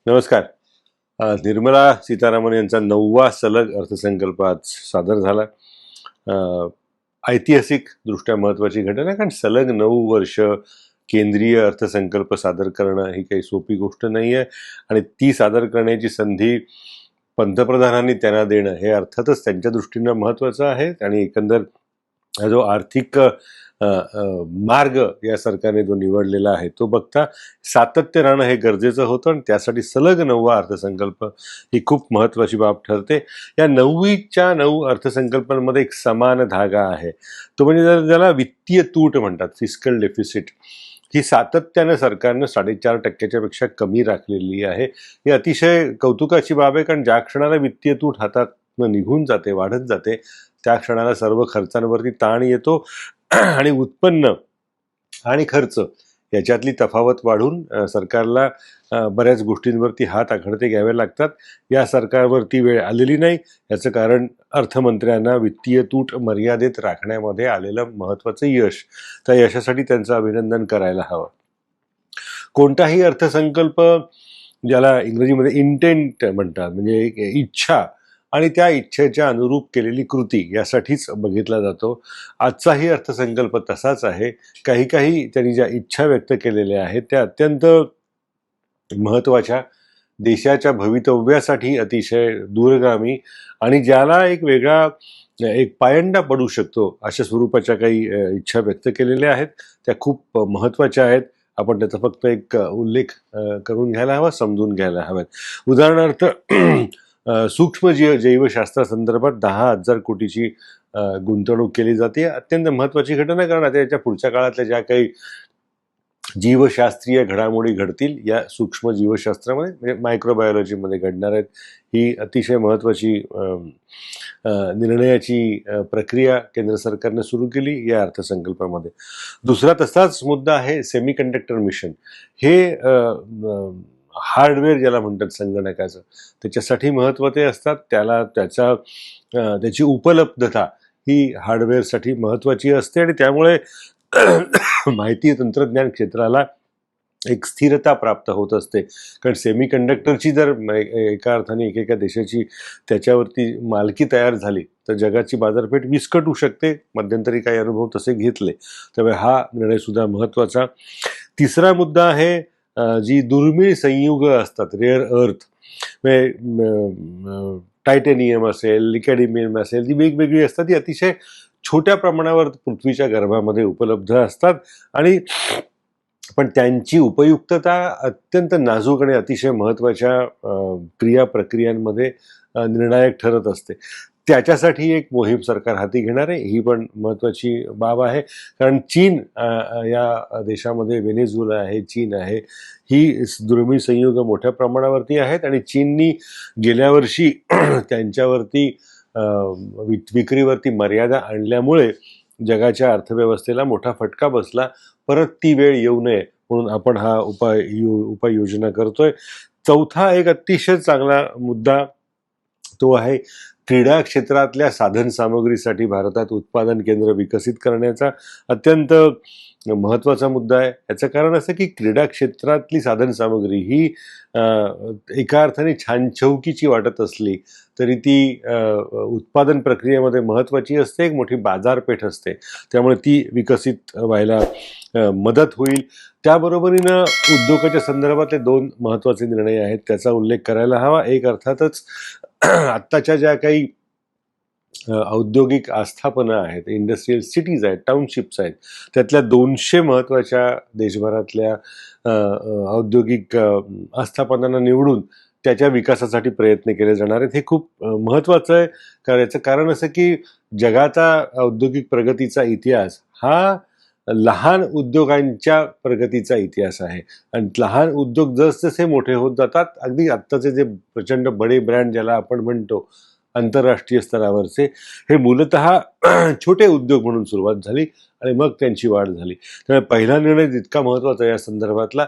नमस्कार. निर्मला सीतारामन यांचा 9वा सलग अर्थसंकल्प आज सादर झाला. ऐतिहासिक दृष्ट्या महत्त्वाची घटना, कारण सलग 9 वर्ष केंद्रीय अर्थसंकल्प सादर करणं ही काही सोपी गोष्ट नाही आहे, आणि ती सादर करण्याची संधी पंतप्रधानांनी त्यांना देणं हे अर्थातच त्यांच्या दृष्टीनं महत्त्वाचं आहे. आणि एकंदर हा जो आर्थिक मार्ग या सरकारने जो निवडलेला आहे तो बघता सातत्य राहणं हे गरजेचं होतं, आणि त्यासाठी सलग 9वा अर्थसंकल्प ही खूप महत्त्वाची बाब ठरते. या 9च्या 9 अर्थसंकल्पांमध्ये एक समान धागा आहे, तो म्हणजे ज्याला वित्तीय तूट म्हणतात, फिस्कल डेफिसिट. ही सातत्यानं सरकारनं 4.5% पेक्षा कमी राखलेली आहे. ही अतिशय कौतुकाची बाब आहे, कारण ज्या क्षणाला वित्तीय तूट हातात निघून जाते, वाढत जाते, त्या क्षणाला सर्व खर्चांवरती ताण येतो आणि उत्पन्न आणि खर्च याच्यातली तफावत वाढून सरकारला बऱ्याच गोष्टींवरती हात आखडते घ्यावे लागतात. या सरकारवरती वेळ आलेली नाही, याचं कारण अर्थमंत्र्यांना वित्तीय तूट मर्यादेत राखण्यामध्ये आलेलं महत्त्वाचं यश. त्या यशासाठी त्यांचं अभिनंदन करायला हवं. कोणताही अर्थसंकल्प, ज्याला इंग्रजीमध्ये इंटेंट म्हणतात, म्हणजे एक इच्छा आणि त्या इच्छेच्या अनुरूप केलेली कृती यासाठीच बघितला जातो. आजचाही अर्थसंकल्प तसाच आहे. काही त्यांनी ज्या इच्छा व्यक्त केलेल्या आहेत त्या अत्यंत महत्त्वाच्या, देशाच्या भवितव्यासाठी अतिशय दूरगामी, आणि ज्याला एक पायंडा पडू शकतो अशा स्वरूपाच्या काही इच्छा व्यक्त केलेल्या आहेत. त्या खूप महत्त्वाच्या आहेत. आपण त्याचा फक्त एक उल्लेख करून घ्यायला हवा, समजून घ्यायला हव्यात. उदाहरणार्थ सूक्ष्म जैवशास्त्रासंदर्भात 10,000 कोटीची गुंतवणूक केली जाते. अत्यंत महत्त्वाची घटना, कारण आता याच्या पुढच्या काळातल्या ज्या काही जीवशास्त्रीय घडामोडी घडतील या सूक्ष्म जीवशास्त्रामध्ये, म्हणजे मायक्रोबायोलॉजीमध्ये घडणार आहेत. ही अतिशय महत्त्वाची निर्णयाची प्रक्रिया केंद्र सरकारने सुरू केली या अर्थसंकल्पामध्ये. दुसरा तसाच मुद्दा आहे सेमीकंडक्टर मिशन. हे हार्डवेअर ज्याला म्हणतात संगणकाचं, त्याच्यासाठी महत्त्वाचे असतात. त्याची उपलब्धता ही हार्डवेअरसाठी महत्त्वाची असते, आणि त्यामुळे माहिती तंत्रज्ञान क्षेत्राला एक स्थिरता प्राप्त होत असते. कारण सेमीकंडक्टरची जर एका अर्थाने एकेका देशाची त्याच्यावरती मालकी तयार झाली तर जगाची बाजारपेठ विस्कटू शकते. मध्यंतरी काही अनुभव तसे घेतले, त्यामुळे हा निर्णय सुद्धा महत्त्वाचा. तिसरा मुद्दा आहे जी दुर्मिळ संयुग असतात, रेअर अर्थ, म्हणजे टायटेनियम असेल, लिकॅडिमियम असेल, ती वेगवेगळी असतात. ती अतिशय छोट्या प्रमाणावर पृथ्वीच्या गर्भामध्ये उपलब्ध असतात, आणि पण त्यांची उपयुक्तता अत्यंत नाजूक आणि अतिशय महत्त्वाच्या क्रियाप्रक्रियांमध्ये निर्णायक ठरत असते. त्याच्यासाठी एक मोहीम सरकार हाती घेणार आहे. ही पण महत्त्वाची बाब आहे, कारण चीन या देशामध्ये, व्हेनेझुएला आहे, चीन आहे, ही दुर्मिळ संयुग मोठ्या प्रमाणावरती आहेत. आणि चीननी गेल्या वर्षी त्यांच्यावरती विक्रीवरती मर्यादा आणल्यामुळे जगाच्या अर्थव्यवस्थेला मोठा फटका बसला. परत ती वेळ येऊ नये म्हणून आपण हा उपाययोजना करतोय. चौथा एक अतिशय चांगला मुद्दा तो आहे क्रीडा क्षेत्रातल्या साधन सामग्रीसाठी भारतात उत्पादन केंद्र विकसित करण्याचा. अत्यंत महत्त्वाचा मुद्दा आहे. याचं कारण असं की क्रीडा क्षेत्रातली साधन सामग्री ही एका अर्थाने छानछौकीची वाटत असली तरी ती उत्पादन प्रक्रियेमध्ये महत्त्वाची असते, एक मोठी बाजारपेठ असते. त्यामुळे ती विकसित व्हायला मदत होईल. त्याबरोबरीनं उद्योगाच्या संदर्भातले 2 महत्त्वाचे निर्णय आहेत, त्याचा उल्लेख करायला हवा. एक अर्थातच आत्ताच्या ज्या काही औद्योगिक आस्थापना आहेत, इंडस्ट्रियल सिटीज आहेत, टाउनशिप्स आहेत, त्यातल्या 200 महत्त्वाच्या देशभरातल्या औद्योगिक आस्थापनांना निवडून त्याच्या विकासासाठी प्रयत्न केले जाणार आहेत. हे खूप महत्त्वाचं आहे, कारण याचं कारण असं की जगाचा औद्योगिक प्रगतीचा इतिहास हा लहान उद्योगांच्या प्रगतीचा इतिहास आहे. आणि लहान उद्योग जसजसे मोठे होत जातात, अगदी आत्ताचे जे प्रचंड बडे ब्रँड ज्याला आपण म्हणतो आंतरराष्ट्रीय स्तरावरचे, हे मूलतः छोटे उद्योग म्हणून सुरुवात झाली आणि मग त्यांची वाढ झाली. त्यामुळे पहिला निर्णय जितका महत्त्वाचा या संदर्भातला,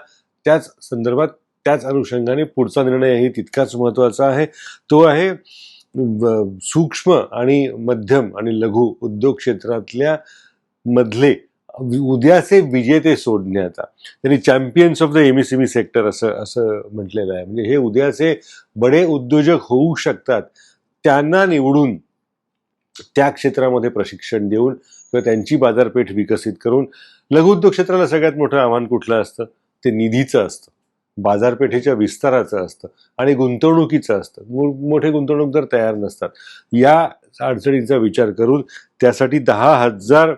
त्याच अनुषंगाने पुढचा निर्णयही तितकाच महत्त्वाचा आहे. तो आहे सूक्ष्म आणि मध्यम आणि लघु उद्योग क्षेत्रातल्या मधले उद्याचे विजेते सोडण्याचा, त्यांनी champions of the MSME sector असं असं म्हटलेलं आहे. म्हणजे हे उद्याचे बडे उद्योजक होऊ शकतात, त्यांना निवडून त्या क्षेत्रामध्ये प्रशिक्षण देऊन किंवा त्यांची बाजारपेठ विकसित करून. लघुउद्योग क्षेत्राला सगळ्यात मोठं आव्हान कुठलं असतं? ते निधीचं असतं, बाजारपेठेच्या विस्ताराचं असतं आणि गुंतवणुकीचं असतं. मोठे गुंतवणूकदार तयार नसतात. या अडचणींचा विचार करून त्यासाठी 10,000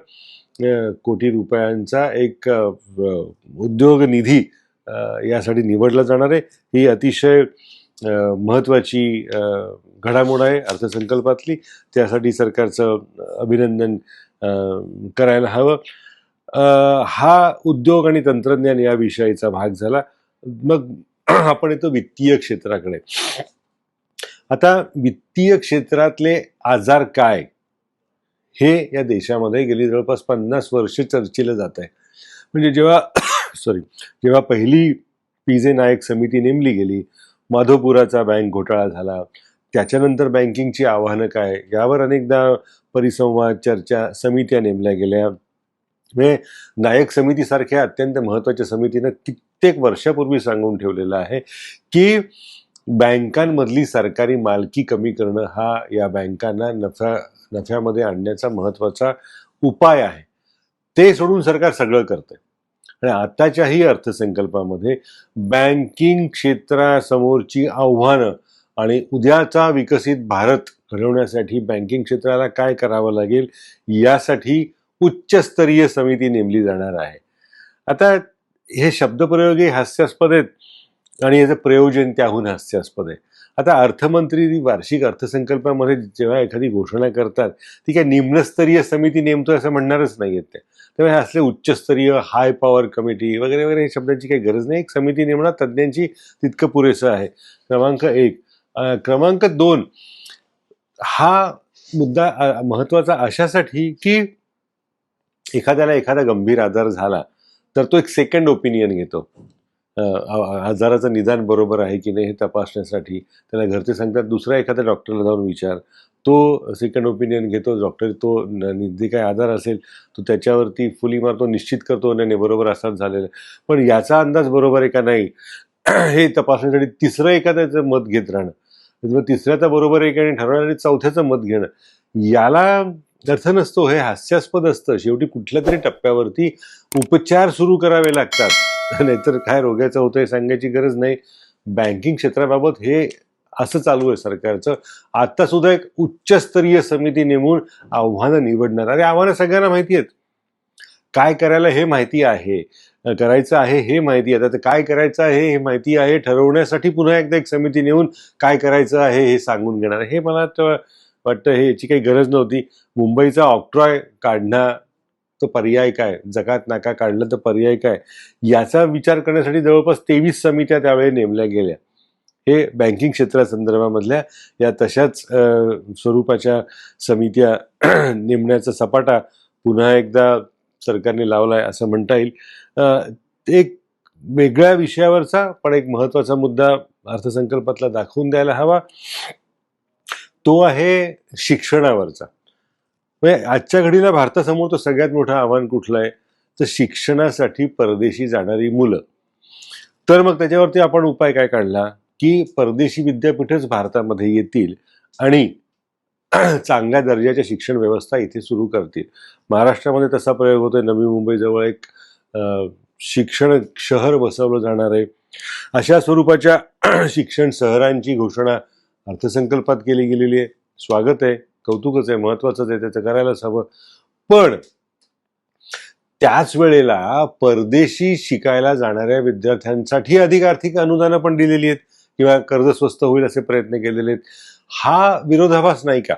कोटी रुपयांचा एक उद्योग निधी यासाठी निवडला जाणार आहे. ही अतिशय महत्त्वाची घडामोड आहे अर्थसंकल्पातली. त्यासाठी सरकारचं अभिनंदन करायला हवं. हा उद्योग आणि तंत्रज्ञान या विषयाचा भाग झाला. मग आपण येतो वित्तीय क्षेत्राकडे. आता वित्तीय क्षेत्रातले आजार काय हे या देशामध्ये गेली जवळपास 50 वर्ष चर्चेलं जात आहे. म्हणजे जेव्हा पहिली पी.जे. नायक समिती नेमली गेली, माधवपुराचा बँक घोटाळा झाला, त्याच्यानंतर बँकिंगची आव्हानं काय यावर अनेकदा परिसंवाद, चर्चा, समित्या नेमल्या गेल्या. म्हणजे नायक समितीसारख्या अत्यंत महत्त्वाच्या समितीनं कित्येक वर्षापूर्वी सांगून ठेवलेलं आहे की बँकांमधली सरकारी मालकी कमी करणं हा या बँकांना नफ्यामध्ये आणण्याचा महत्त्वाचा उपाय आहे. ते सोडून सरकार सगळं करतंय. आणि आताच्याही अर्थसंकल्पामध्ये बँकिंग क्षेत्रासमोरची आव्हानं आणि उद्याचा विकसित भारत घडवण्यासाठी बँकिंग क्षेत्राला काय करावं लागेल यासाठी उच्चस्तरीय समिती नेमली जाणार आहे. आता हे शब्दप्रयोगही हास्यास्पद आहेत आणि याचं प्रयोजन त्याहून हास्यास्पद आहे. आता अर्थमंत्री वार्षिक अर्थसंकल्पामध्ये जेव्हा एखादी घोषणा करतात ती काय निम्नस्तरीय समिती नेमतोय असं म्हणणारच नाही आहेत. त्यामुळे असले उच्चस्तरीय हाय पॉवर कमिटी वगैरे वगैरे या शब्दाची काही गरज नाही. एक समिती नेमणं तज्ज्ञांची तितकं पुरेसं आहे. क्रमांक 1. क्रमांक 2, हा मुद्दा महत्त्वाचा अशासाठी की एखाद्याला एखादा गंभीर आजार झाला तर तो एक सेकंड ओपिनियन घेतो. आजाराचं निदान बरोबर आहे की नाही हे तपासण्यासाठी त्याला घरचे सांगतात दुसऱ्या एखाद्या डॉक्टरला जाऊन विचार. तो सेकंड ओपिनियन घेतो. डॉक्टर तो जे काही आजार असेल तो त्याच्यावरती फुली मारतो, निश्चित करतो नाही बरोबर असाच झालेला आहे. पण याचा अंदाज बरोबर आहे का नाही हे तपासण्यासाठी तिसरं एखाद्याचं मत घेत राहणं, मग तिसऱ्याचा बरोबर आहे का नाही ठरवण्यासाठी चौथ्याचं मत घेणं, याला अर्थ नसतो. हे हास्यास्पद असतं. शेवटी कुठल्या तरी टप्प्यावरती उपचार सुरू करावे लागतात. नाहीतर काय रोगाचं होतं हे सांगायची गरज नाही. बँकिंग क्षेत्राबाबत हे असं चालू आहे सरकारचं. आता सुद्धा एक उच्चस्तरीय समिती नेमून आव्हानं निवडणार. अरे आव्हानं सगळ्यांना माहिती आहेत. काय करायला हे माहिती आहे, करायचं आहे हे माहिती आहे. आता काय करायचं आहे हे माहिती आहे, ठरवण्यासाठी पुन्हा एकदा एक समिती नेऊन काय करायचं आहे हे सांगून घेणार. हे मला वाटतं हे याची काही गरज नव्हती. मुंबईचा ऑक्ट्रॉय काढणं तो पर्याय काय, जकात नाका काढलं तर पर्याय काय, याचा विचार करण्यासाठी जवळपास 23 समित्या त्यावेळी नेमल्या गेल्या. हे बँकिंग क्षेत्रासंदर्भामधल्या या तशाच स्वरूपाच्या समित्या नेमण्याचा सपाटा पुन्हा एकदा सरकारने लावलाय असं म्हणता येईल. एक वेगळ्या विषयावरचा पण एक महत्त्वाचा मुद्दा अर्थसंकल्पातला दाखवून द्यायला हवा. तो आहे शिक्षणावरचा. म्हणजे आजच्या घडीला भारतासमोर तो सगळ्यात मोठं आव्हान कुठलं आहे तर शिक्षणासाठी परदेशी जाणारी मुलं. तर मग त्याच्यावरती आपण उपाय काय काढला की परदेशी विद्यापीठच भारतामध्ये येतील आणि चांगल्या दर्जाच्या शिक्षण व्यवस्था इथे सुरू करतील. महाराष्ट्रामध्ये तसा प्रयोग होतोय. नवी मुंबईजवळ एक शिक्षण शहर बसवलं जाणार आहे. अशा स्वरूपाच्या शिक्षण शहरांची घोषणा अर्थसंकल्पात केली गेलेली आहे. स्वागत आहे, कौतुकच आहे, महत्वाचंच आहे, त्याचं करायलाच हवं. पण त्याच वेळेला परदेशी शिकायला जाणाऱ्या विद्यार्थ्यांसाठी अधिक आर्थिक अनुदानं पण दिलेली आहेत किंवा कर्ज स्वस्त होईल असे प्रयत्न केलेले आहेत. हा विरोधाभास नाही का?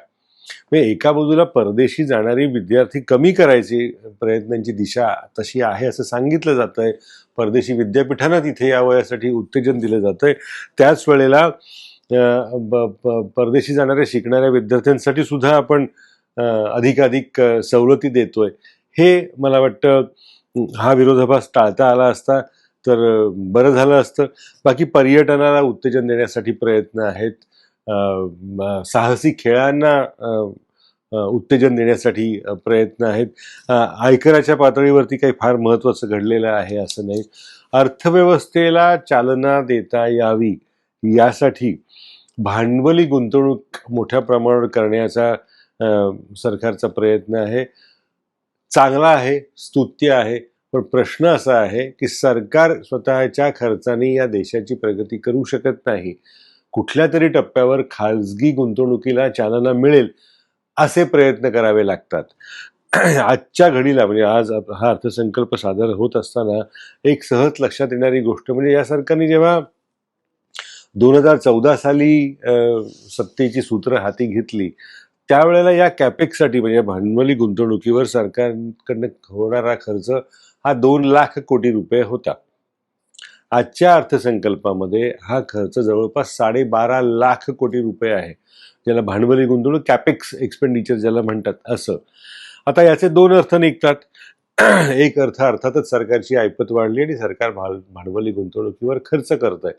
म्हणजे एका बाजूला परदेशी जाणारी विद्यार्थी कमी करायची प्रयत्नांची दिशा तशी आहे असं सांगितलं जातंय. परदेशी विद्यापीठांना तिथे यावं यासाठी उत्तेजन दिलं जातंय. त्याच वेळेला परदेशी जाणाऱ्या शिकणाऱ्या विद्यार्थ्यांसाठी सुद्धा आपण अधिकाधिक सवलती देतोय. हे मला वाटतं हा विरोधाभास टाळता आला असता तर बरं झालं असतं. बाकी पर्यटनाला उत्तेजन देण्यासाठी प्रयत्न आहेत. साहसी खेळांना उत्तेजन देण्यासाठी प्रयत्न आहेत. आयकराच्या पातळीवरती काही फार महत्त्वाचं घडलेलं आहे असं नाही. अर्थव्यवस्थेला चालना देता यावी यासाठी भांडवली गुंतवणूक मोठ्या प्रमाणावर करण्याचा सरकारचा प्रयत्न आहे. चांगला आहे, स्तुत्य आहे. पण प्रश्न असा आहे की सरकार स्वतःच्या खर्चाने या देशाची प्रगती करू शकत नाही. कुठल्या तरी टप्प्यावर खाजगी गुंतवणुकीला चालना मिळेल असे प्रयत्न करावे लागतात. आजच्या घडीला म्हणजे आज हा अर्थसंकल्प सादर होत असताना एक सहज लक्षात येणारी गोष्ट म्हणजे या सरकारने जेव्हा 2014 साली सत्तेची सूत्र हाती घेतली त्यावेळेला या कॅपेक्ससाठी म्हणजे भांडवली गुंतवणुकीवर सरकारकडनं होणारा खर्च हा 2 लाख कोटी रुपये होता. आजच्या अर्थसंकल्पामध्ये हा खर्च जवळपास 12.5 लाख कोटी रुपये आहे, ज्याला भांडवली गुंतवणूक कॅपेक्स एक्सपेंडिचर ज्याला म्हणतात असं. आता याचे 2 अर्थ निघतात. एक अर्थ अर्थातच सरकारची ऐपत वाढली आणि सरकार भांडवली गुंतवणुकीवर खर्च करत आहे,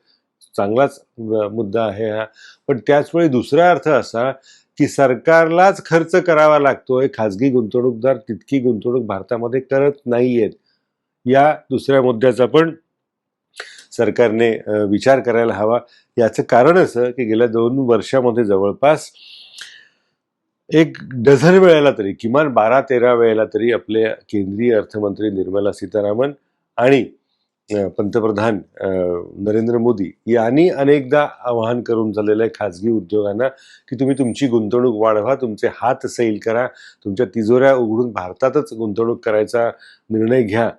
चांगलाच मुद्दा आहे हा. पण त्याचवेळी दुसरा अर्थ असा की सरकारलाच खर्च करावा लागतोय, खाजगी गुंतवणूकदार तितकी गुंतवणूक भारतामध्ये करत नाहीयेत. या दुसऱ्या मुद्द्याचा पण सरकारने विचार करायला हवा. याचं कारण असं की गेल्या 2 वर्षामध्ये जवळपास एक डझन वेळेला तरी किमान 12-13 वेळेला तरी आपले केंद्रीय अर्थमंत्री निर्मला सीतारामन आणि पंतप्रधान नरेंद्र मोदी यांनी अनेकदा आवाहन करून झालेलं आहे खाजगी उद्योगांना की तुम्ही तुमची गुंतवणूक वाढवा, तुमचे हात सैल करा, तुमच्या तिजोऱ्या उघडून भारतातच गुंतवणूक करायचा निर्णय घ्या.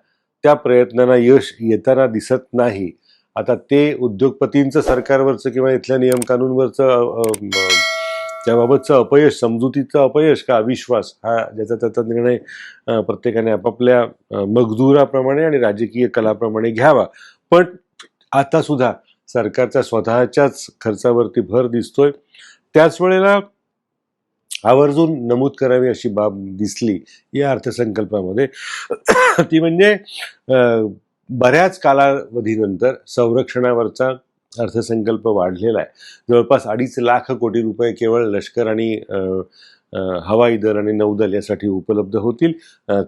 त्या प्रयत्नांना यश येताना दिसत नाही. आता ते उद्योगपतींचं सरकारवरचं किंवा इथल्या नियम कानूनवरचं त्याबाबतचं अपयश, समजुतीचं अपयश का अविश्वास, हा ज्याचा त्याचा निर्णय प्रत्येकाने आपापल्या मजदुराप्रमाणे आणि राजकीय कलाप्रमाणे घ्यावा. पण आता सुद्धा सरकारच्या स्वतःच्याच खर्चावरती भर दिसतोय. त्याच वेळेला आवर्जून नमूद करावी अशी बाब दिसली या अर्थसंकल्पामध्ये ती म्हणजे बऱ्याच कालावधीनंतर संरक्षणावरचा अर्थसंकल्प वाढलेला आहे. जवळपास 2.5 लाख कोटी रुपये केवळ लष्कर आणि हवाई दल आणि नौदल यासाठी उपलब्ध होतील.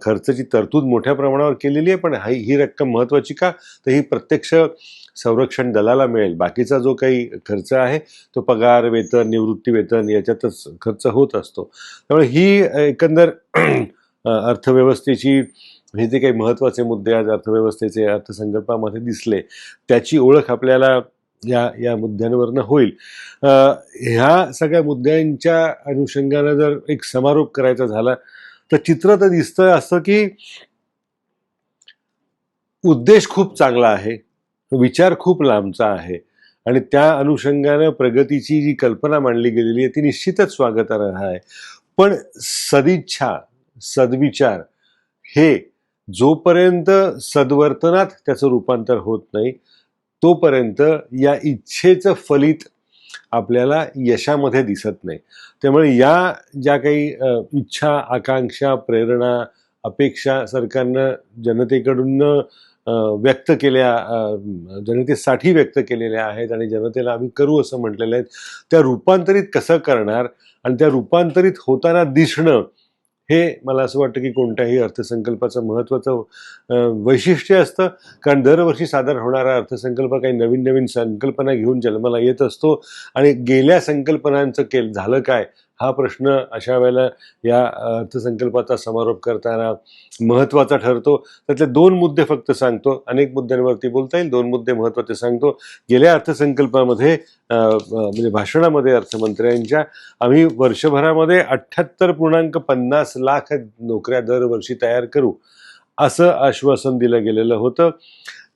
खर्चाची तरतूद मोठ्या प्रमाणावर केलेली आहे, पण ही रक्कम महत्त्वाची का, तर ही प्रत्यक्ष संरक्षण दलाला मिळेल. बाकीचा जो काही खर्च आहे तो पगार, वेतन, निवृत्ती वेतन याच्यातच खर्च होत असतो. त्यामुळे ही एकंदर अर्थव्यवस्थेची हे जे काही महत्त्वाचे मुद्दे आज अर्थव्यवस्थेचे अर्थसंकल्पामध्ये दिसले त्याची ओळख आपल्याला या मुद्द्यांवरनं होईल. ह्या सगळ्या मुद्द्यांच्या अनुषंगानं जर एक समारोप करायचा झाला तर चित्र तर दिसतंय असं की उद्देश खूप चांगला आहे, विचार खूप लांबचा आहे आणि त्या अनुषंगानं प्रगतीची जी कल्पना मांडली गेलेली आहे ती निश्चितच स्वागतार्ह आहे. पण सदिच्छा, सद्विचार हे जोपर्यंत सद्वर्तनात त्याचं रूपांतर होत नाही तोपर्यंत या इच्छेचं फलित आपल्याला यशामध्ये दिसत नाही. त्यामुळे या ज्या काही इच्छा, आकांक्षा, प्रेरणा, अपेक्षा सरकारनं जनतेकडून व्यक्त केल्या, जनतेसाठी व्यक्त केलेल्या आहेत आणि जनतेला आम्ही करू असं म्हटलेलं आहे, त्या रूपांतरित कसं करणार आणि त्या रूपांतरित होताना दिसणं हे मला असं वाटतं की कोणत्याही अर्थसंकल्पाचं महत्त्वाचं वैशिष्ट्य असतं. कारण दरवर्षी सादर होणारा अर्थसंकल्प काही नवीन नवीन संकल्पना घेऊन जन्माला येत असतो आणि गेल्या संकल्पनांचं झालं काय हा प्रश्न अशा वेळेला या अर्थसंकल्पाचा समारोप करताना महत्त्वाचा ठरतो. त्यातले 2 मुद्दे फक्त सांगतो, अनेक मुद्द्यांवरती बोलता येईल, 2 मुद्दे महत्त्वाचे सांगतो. गेल्या अर्थसंकल्पामध्ये म्हणजे भाषणामध्ये अर्थमंत्र्यांच्या आम्ही वर्षभरामध्ये 78.50 लाख नोकऱ्या दरवर्षी तयार करू असं आश्वासन दिलं गेलेलं होतं.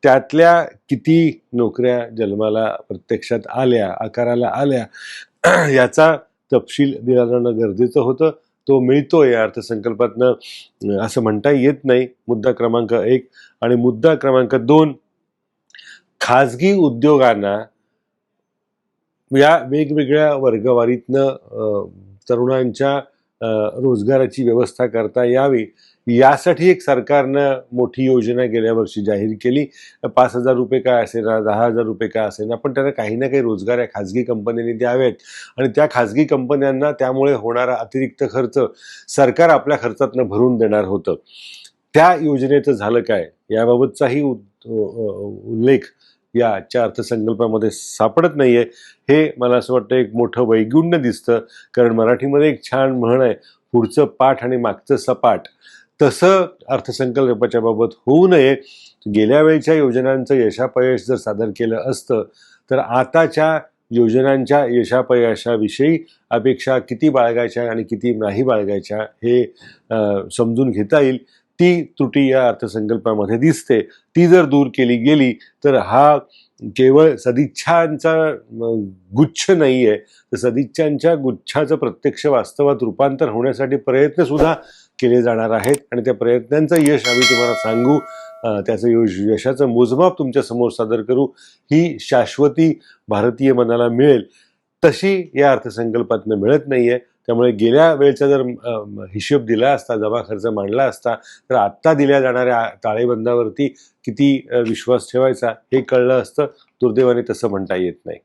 त्यातल्या किती नोकऱ्या जन्माला प्रत्यक्षात आल्या, आकाराला आल्या याचा तपशील दिला जाणं गरजेचं होतं. तो मिळतोय या अर्थसंकल्पातनं असं म्हणता येत नाही. मुद्दा क्रमांक 1 आणि मुद्दा क्रमांक 2, खाजगी उद्योगांना या वेगवेगळ्या वर्गवारीतनं तरुणांच्या रोजगाराची व्यवस्था करता यावी यासाठी एक सरकारनं मोठी योजना गेल्या वर्षी जाहीर केली. 5,000 रुपये काय असेल, 10,000 रुपये काय असेल, पण त्यांना काही ना काही रोजगार या खाजगी कंपन्यांनी द्यावेत आणि त्या खाजगी कंपन्यांना त्यामुळे होणारा अतिरिक्त खर्च सरकार आपल्या खर्चातनं भरून देणार होतं. त्या योजनेचं झालं काय याबाबतचाही उल्लेख या आजच्या अर्थसंकल्पामध्ये सापडत नाहीये. हे मला असं वाटतं एक मोठं वैगुण्य दिसतं, कारण मराठीमध्ये एक छान म्हण आहे, पुढचं पाठ आणि मागचं सपाट. तसं अर्थसंकल्पाच्या बाबत होऊ नये. गेल्या वेळच्या योजनांचं यशापयश जर सादर केलं असतं तर आताच्या योजनांच्या यशापयशाविषयी अपेक्षा किती बाळगायच्या आणि किती नाही बाळगायच्या हे समजून घेता येईल. ती त्रुटी या अर्थसंकल्पामध्ये दिसते. ती जर दूर केली गेली तर हा केवळ सदिच्छांचा गुच्छ नाही आहे, तर सदिच्छांच्या गुच्छाचं प्रत्यक्ष वास्तवात रूपांतर होण्यासाठी प्रयत्न सुद्धा केले जाणार आहेत आणि त्या प्रयत्नांचं यश आम्ही तुम्हाला सांगू, त्याचं यशाचं मोजमाप तुमच्या समोर सादर करू. ही शाश्वती भारतीय मनाला मिळेल तशी या अर्थसंकल्पातनं मिळत नाहीये. त्यामुळे गेल्या वेळचा जर हिशोब दिला असता, जमा खर्च मांडला असता, तर आत्ता दिल्या जाणाऱ्या ताळेबंदावरती किती विश्वास ठेवायचा हे कळलं असतं. दुर्दैवाने तसं म्हणता येत नाही.